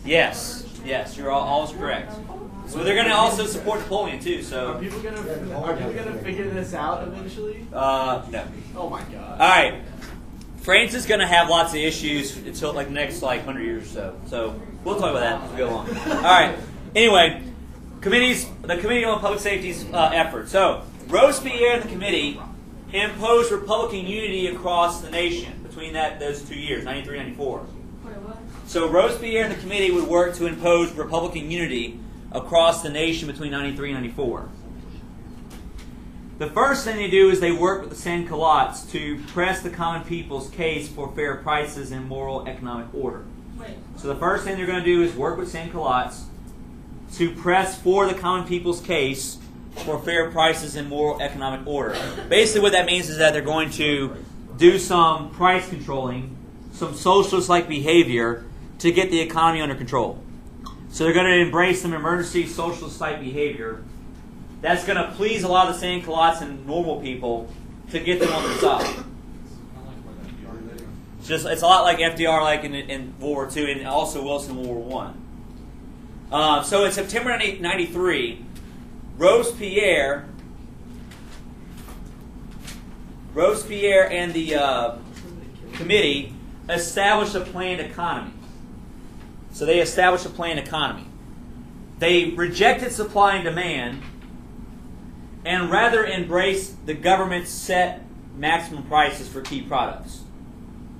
Yes, you're always correct. So they're going to also support Napoleon too. So are people gonna figure this out eventually? No. Oh my god. All right. France is going to have lots of issues until like the next 100 years or so. So we'll talk about that as we go along. All right. Anyway, the Committee on Public Safety's effort. So Robespierre and the committee imposed Republican unity across the nation between those 2 years, 93 and 94. So Robespierre and the committee would work to impose Republican unity across the nation between 93 and 94. The first thing they do is they work with the sans-culottes to press the common people's case for fair prices and moral economic order. So the first thing they're going to do is work with sans-culottes to press for the common people's case for fair prices and moral economic order. Basically what that means is that they're going to do some price controlling, some socialist-like behavior to get the economy under control. So they're going to embrace some emergency socialist-type behavior that's going to please a lot of the sans-culottes and normal people to get them on their side. It's a lot like FDR, like in World War II, and also Wilson in World War I. So in September 1993, Robespierre and the committee established a planned economy. So they established a planned economy. They rejected supply and demand and rather embraced the government's set maximum prices for key products.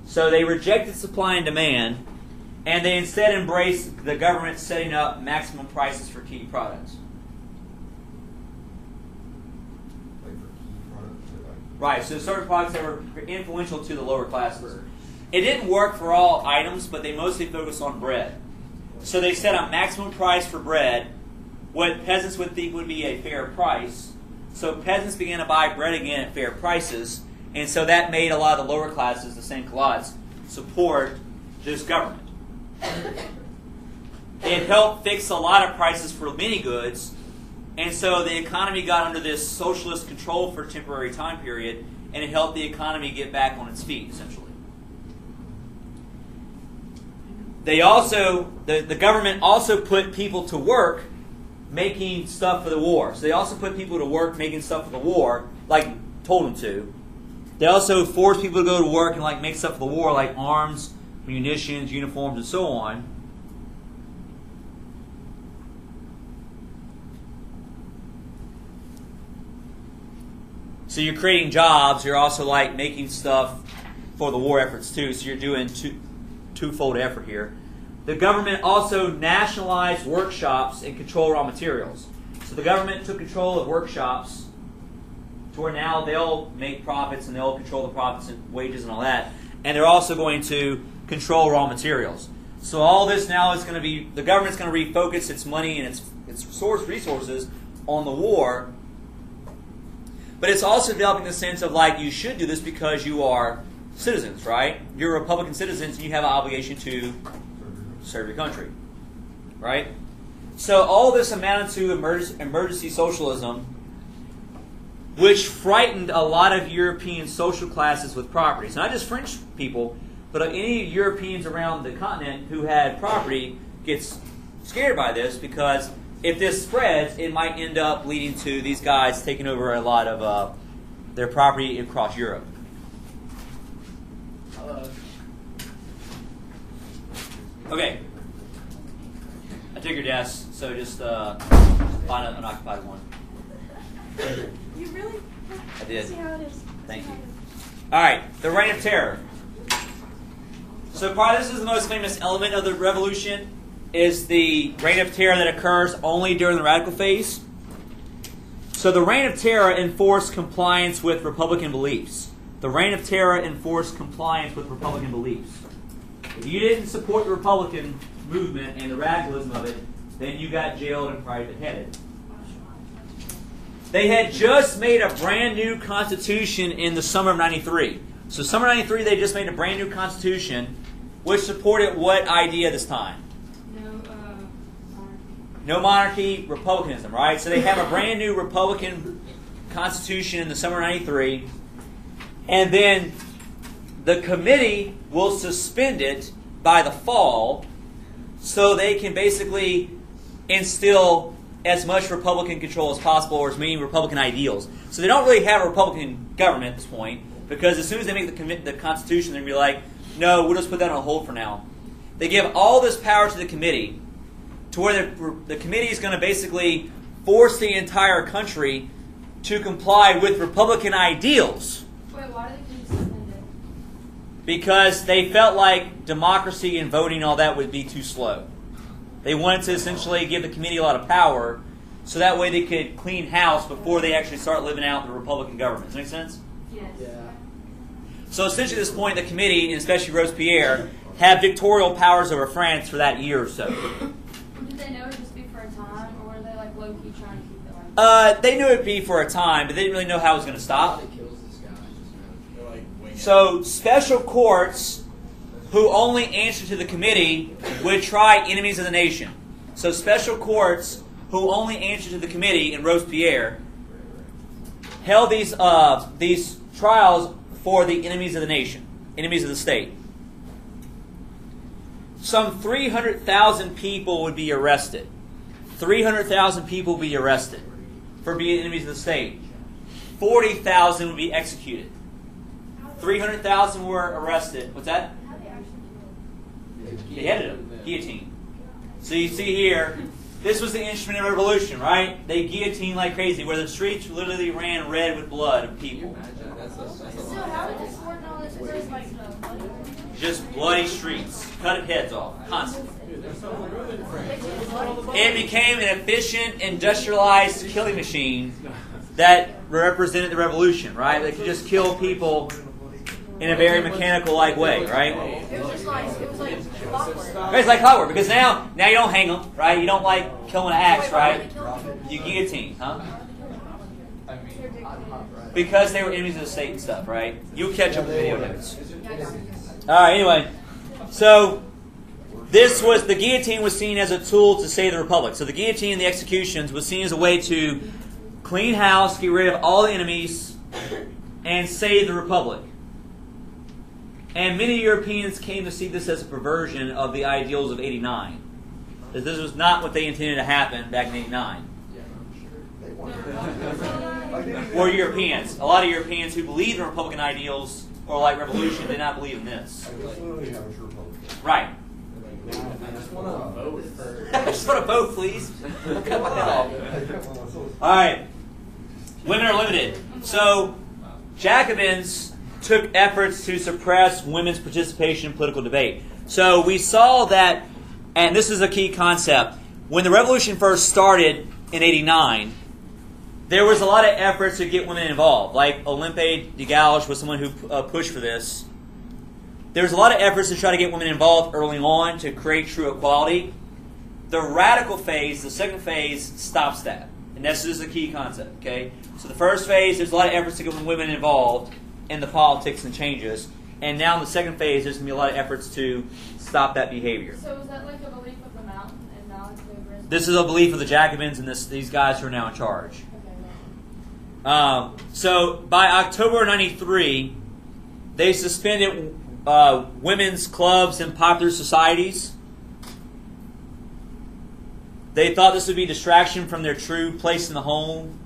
So they rejected supply and demand, and they instead embraced the government setting up maximum prices for key products. Right, so certain products that were influential to the lower classes. It didn't work for all items, but they mostly focused on bread. So they set a maximum price for bread, what peasants would think would be a fair price. So peasants began to buy bread again at fair prices, and so that made a lot of the lower classes, the sans-culottes, support this government. It helped fix a lot of prices for many goods, and so the economy got under this socialist control for a temporary time period, and it helped the economy get back on its feet, essentially. The government also put people to work making stuff for the war. So they also put people to work making stuff for the war, like told them to. They also forced people to go to work and make stuff for the war, like arms, munitions, uniforms, and so on. So you're creating jobs. You're also making stuff for the war efforts too. So you're doing twofold effort here. The government also nationalized workshops and controlled raw materials. So the government took control of workshops to where now they'll make profits and they'll control the profits and wages and all that. And they're also going to control raw materials. So all this now is going to be, the government's going to refocus its money and its resources on the war. But it's also developing the sense of you should do this because you are citizens, right? You're Republican citizens and you have an obligation to serve your country, right? So all this amounted to emergency socialism, which frightened a lot of European social classes with property. So not just French people, but any Europeans around the continent who had property gets scared by this because if this spreads, it might end up leading to these guys taking over a lot of their property across Europe. Okay. I took your desk, so just find an unoccupied one. You really? I did. See how it is. Thank you. All right, the Reign of Terror. So probably this is the most famous element of the revolution, is the Reign of Terror that occurs only during the radical phase. So the Reign of Terror enforced compliance with Republican beliefs. The Reign of Terror enforced compliance with Republican beliefs. If you didn't support the Republican movement and the radicalism of it, then you got jailed and probably beheaded. They had just made a brand new constitution in the summer of 93. So summer 93, they just made a brand new constitution which supported what idea this time? No monarchy, republicanism, right? So they have a brand new Republican constitution in the summer of 93. And then the committee will suspend it by the fall so they can basically instill as much Republican control as possible, or as many Republican ideals. So they don't really have a Republican government at this point, because as soon as they make the Constitution, they're going to be like, no, we'll just put that on hold for now. They give all this power to the committee, to where the committee is going to basically force the entire country to comply with Republican ideals. Wait, why do they keep suspended? Because they felt like democracy and voting and all that would be too slow. They wanted to essentially give the committee a lot of power, so that way they could clean house before they actually start living out the Republican government. Does that make sense? Yes. Yeah. So essentially at this point, the committee, and especially Robespierre, have dictatorial powers over France for that year or so. Did they know it would just be for a time, or were they like low-key trying to keep it like They knew it would be for a time, but they didn't really know how it was going to stop. kills this guy. They're like winging So special courts who only answer to the committee would try enemies of the nation. So special courts who only answer to the committee in Robespierre held these trials for the enemies of the nation, enemies of the state. Some 300,000 people would be arrested. 300,000 people would be arrested for being enemies of the state. 40,000 would be executed. 300,000 were arrested. What's that? How they actually Beheaded them. Guillotine. So you see here, this was the instrument of revolution, right? They guillotined like crazy, where the streets literally ran red with blood of people. Imagine that's do? So how did this work and all this? It was like Just bloody streets. Cut heads off. Constantly. It became an efficient, industrialized killing machine that represented the revolution, right? They could just kill people in a very mechanical-like way, right? It was just like clockwork. It's like clockwork, because now you don't hang them, right? You don't like kill with an axe, right? You guillotine, huh? Because they were enemies of the state and stuff, right? You'll catch up with video notes. All right, anyway. So, the guillotine was seen as a tool to save the republic. So the guillotine and the executions was seen as a way to clean house, get rid of all the enemies, and save the republic. And many Europeans came to see this as a perversion of the ideals of '89. This was not what they intended to happen back in '89. Or Europeans. A lot of Europeans who believed in Republican ideals or like revolution did not believe in this. Right. I just want to vote for. I just want to vote, please. Cut my head off. All right. Women are limited. So, Jacobins took efforts to suppress women's participation in political debate. So we saw that, and this is a key concept, when the revolution first started in '89, there was a lot of efforts to get women involved. Like Olympe de Gouges was someone who pushed for this. There was a lot of efforts to try to get women involved early on to create true equality. The radical phase, the second phase, stops that. And this is a key concept, okay? So the first phase, there's a lot of efforts to get women involved in the politics and changes. And now in the second phase, there's going to be a lot of efforts to stop that behavior. So is that like a belief of the mountain and now it's the risen? This is a belief of the Jacobins and these guys who are now in charge. Okay, So by October '93, they suspended women's clubs and popular societies. They thought this would be a distraction from their true place in the home.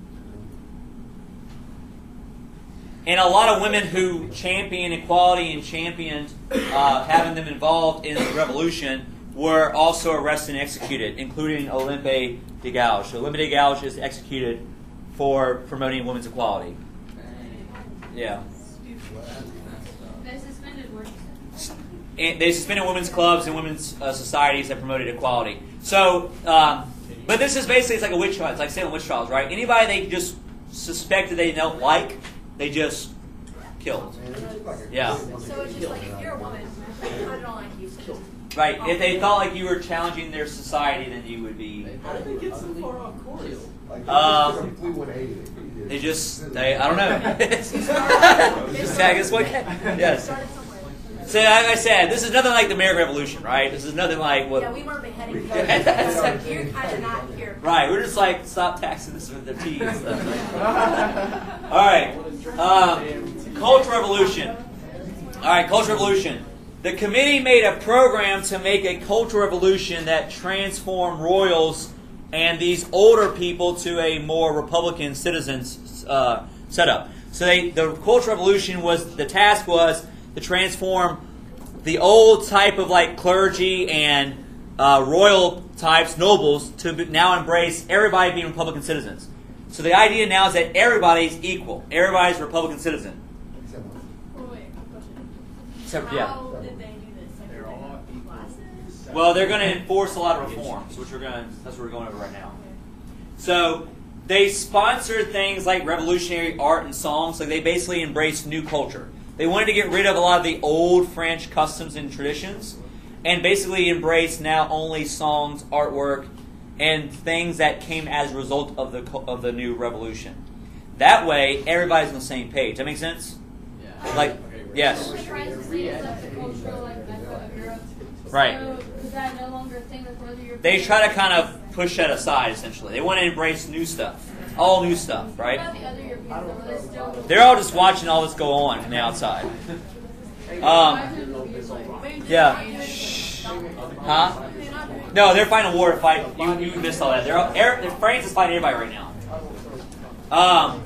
And a lot of women who championed equality and championed having them involved in the revolution were also arrested and executed, including Olympe de Gouges. So Olympe de Gouges is executed for promoting women's equality. Yeah. They suspended what? And they suspended women's clubs and women's societies that promoted equality. So, but this is basically, it's like a witch trial. It's like Salem witch trials, right? Anybody they just suspected they don't like, they just killed. Yeah. So it's just like if you're a woman, I don't like you. So just Right. If they felt like you were challenging their society, then you would be. How did they get so far off course? I don't know. Just, I guess what? Yes. started somewhere. So, like I said, this is nothing like the American Revolution, right? This is nothing like what. Yeah, we weren't beheading people. Yeah. You're kind of not here. Right, we're just like, stop taxing us with the tea and stuff. All right, Cultural Revolution. All right, Cultural Revolution. The committee made a program to make a cultural revolution that transformed royals and these older people to a more Republican citizens setup. So the cultural revolution the task was to transform the old type of like clergy and royal types, nobles, to now embrace everybody being Republican citizens. So the idea now is that everybody's equal. Everybody's a Republican citizen. Oh, wait, question. Except, How yeah. did they do this? Like, They're did they all have classes? Well, they're going to enforce a lot of reforms, which that's what we're going over right now. So they sponsored things like revolutionary art and songs. Like they basically embraced new culture. They wanted to get rid of a lot of the old French customs and traditions, and basically embrace now only songs, artwork, and things that came as a result of the new revolution. That way, everybody's on the same page. That make sense? Yeah. Like, Okay, right. yes. We're trying to see is like the cultural like mecca of Europe. Right. So is that no longer a thing with whether you're? They try to kind of push that aside, essentially. They want to embrace new stuff. All new stuff, What right? about the other Europeans? Are they still? They're all just watching all this go on from the outside. Yeah. Huh? No, they're fighting a war to fight. You missed all that. France is fighting everybody right now.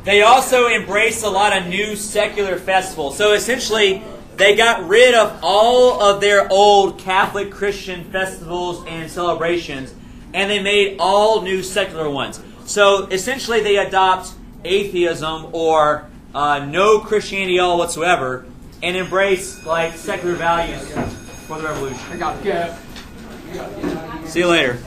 They also embraced a lot of new secular festivals. So essentially, they got rid of all of their old Catholic Christian festivals and celebrations, and they made all new secular ones. So essentially, they adopt atheism or no Christianity at all whatsoever, and embrace like secular values for the revolution. I got to go. See you later.